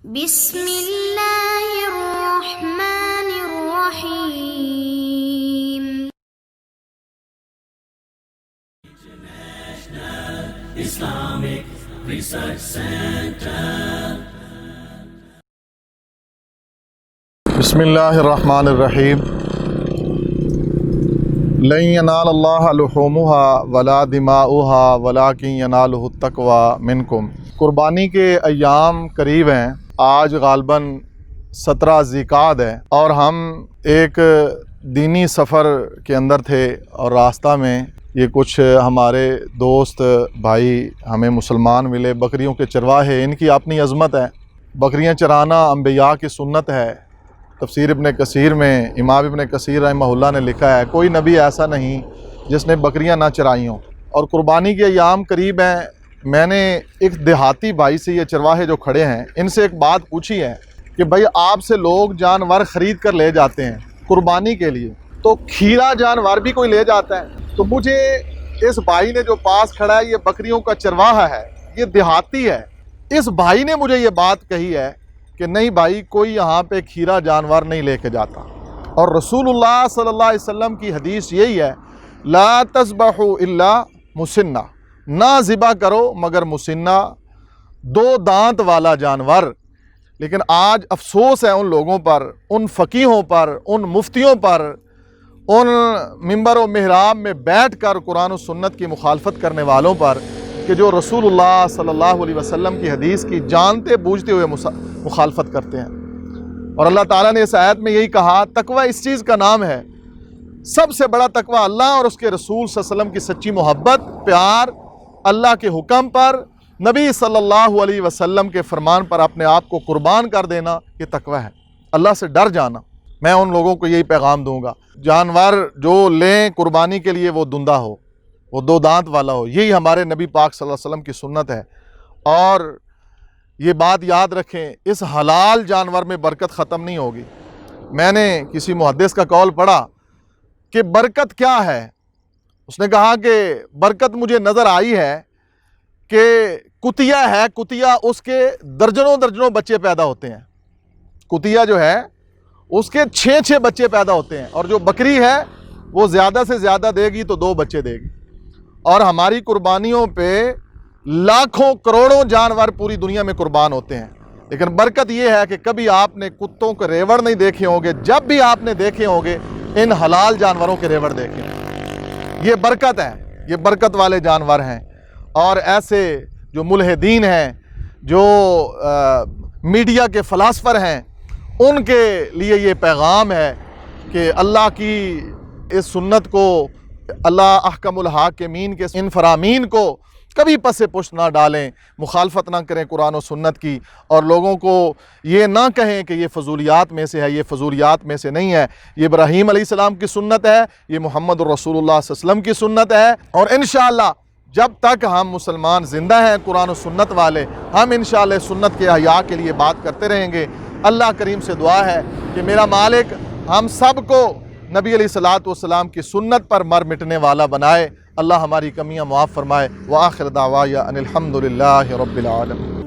بسم اللہ الرحمن الرحیم۔ Islamic Research Center. بسم اللہ الرحمن الرحیم۔ لن ینال اللہ لحومها ولا دماؤها ولکن ینالہ التقوی منکم۔ قربانی کے ایام قریب ہیں، آج غالباً 17 ذیقعد ہے اور ہم ایک دینی سفر کے اندر تھے اور راستہ میں یہ کچھ ہمارے دوست بھائی ہمیں مسلمان ملے، بکریوں کے چرواہے، ان کی اپنی عظمت ہے۔ بکریاں چرانا انبیاء کی سنت ہے۔ تفسیر ابن کثیر میں امام ابن کثیر رحمہ اللہ نے لکھا ہے کوئی نبی ایسا نہیں جس نے بکریاں نہ چرائی ہوں۔ اور قربانی کے ایام قریب ہیں، میں نے ایک دیہاتی بھائی سے، یہ چرواہے جو کھڑے ہیں، ان سے ایک بات پوچھی ہے کہ بھائی آپ سے لوگ جانور خرید کر لے جاتے ہیں قربانی کے لیے، تو کھیرا جانور بھی کوئی لے جاتا ہے؟ تو مجھے اس بھائی نے جو پاس کھڑا ہے، یہ بکریوں کا چرواہا ہے، یہ دیہاتی ہے، اس بھائی نے مجھے یہ بات کہی ہے کہ نہیں بھائی، کوئی یہاں پہ کھیرا جانور نہیں لے کے جاتا۔ اور رسول اللہ صلی اللہ علیہ وسلم کی حدیث یہی ہے، لا تذبحوا الا مسنہ، نہ ذبح کرو مگر مسنہ، 2 دانت والا جانور۔ لیکن آج افسوس ہے ان لوگوں پر، ان فقیہوں پر، ان مفتیوں پر، ان ممبر و محراب میں بیٹھ کر قرآن و سنت کی مخالفت کرنے والوں پر کہ جو رسول اللہ صلی اللہ علیہ وسلم کی حدیث کی جانتے بوجھتے ہوئے مخالفت کرتے ہیں۔ اور اللہ تعالیٰ نے اس آیت میں یہی کہا، تقوی اس چیز کا نام ہے، سب سے بڑا تقوی اللہ اور اس کے رسول صلی اللہ علیہ وسلم کی سچی محبت، پیار، اللہ کے حکم پر، نبی صلی اللہ علیہ وسلم کے فرمان پر اپنے آپ کو قربان کر دینا، یہ تقوی ہے، اللہ سے ڈر جانا۔ میں ان لوگوں کو یہی پیغام دوں گا، جانور جو لیں قربانی کے لیے وہ دندہ ہو، وہ 2 دانت والا ہو، یہی ہمارے نبی پاک صلی اللہ علیہ وسلم کی سنت ہے۔ اور یہ بات یاد رکھیں، اس حلال جانور میں برکت ختم نہیں ہوگی۔ میں نے کسی محدث کا قول پڑھا کہ برکت کیا ہے، اس نے کہا کہ برکت مجھے نظر آئی ہے کہ کتیا ہے، کتیا اس کے درجنوں بچے پیدا ہوتے ہیں، کتیا جو ہے اس کے 6 بچے پیدا ہوتے ہیں، اور جو بکری ہے وہ زیادہ سے زیادہ دے گی تو 2 بچے دے گی۔ اور ہماری قربانیوں پہ لاکھوں کروڑوں جانور پوری دنیا میں قربان ہوتے ہیں، لیکن برکت یہ ہے کہ کبھی آپ نے کتوں کے ریوڑ نہیں دیکھے ہوں گے، جب بھی آپ نے دیکھے ہوں گے ان حلال جانوروں کے ریوڑ دیکھے ہیں۔ یہ برکت ہے، یہ برکت والے جانور ہیں۔ اور ایسے جو ملحدین ہیں، جو میڈیا کے فلاسفر ہیں، ان کے لیے یہ پیغام ہے کہ اللہ کی اس سنت کو، اللہ احکم الحاکمین کے ان فرامین کو کبھی پس پشت نہ ڈالیں، مخالفت نہ کریں قرآن و سنت کی، اور لوگوں کو یہ نہ کہیں کہ یہ فضولیات میں سے ہے، یہ فضولیات میں سے نہیں ہے، یہ ابراہیم علیہ السلام کی سنت ہے، یہ محمد الرسول اللہ صلی اللہ علیہ وسلم کی سنت ہے۔ اور انشاءاللہ جب تک ہم مسلمان زندہ ہیں قرآن و سنت والے، ہم انشاءاللہ سنت کے احیاء کے لیے بات کرتے رہیں گے۔ اللہ کریم سے دعا ہے کہ میرا مالک ہم سب کو نبی علیہ الصلوۃ والسلام کی سنت پر مر مٹنے والا بنائے، اللہ ہماری کمیاں معاف فرمائے۔ وآخر دعوایا ان الحمد للہ رب العالمین۔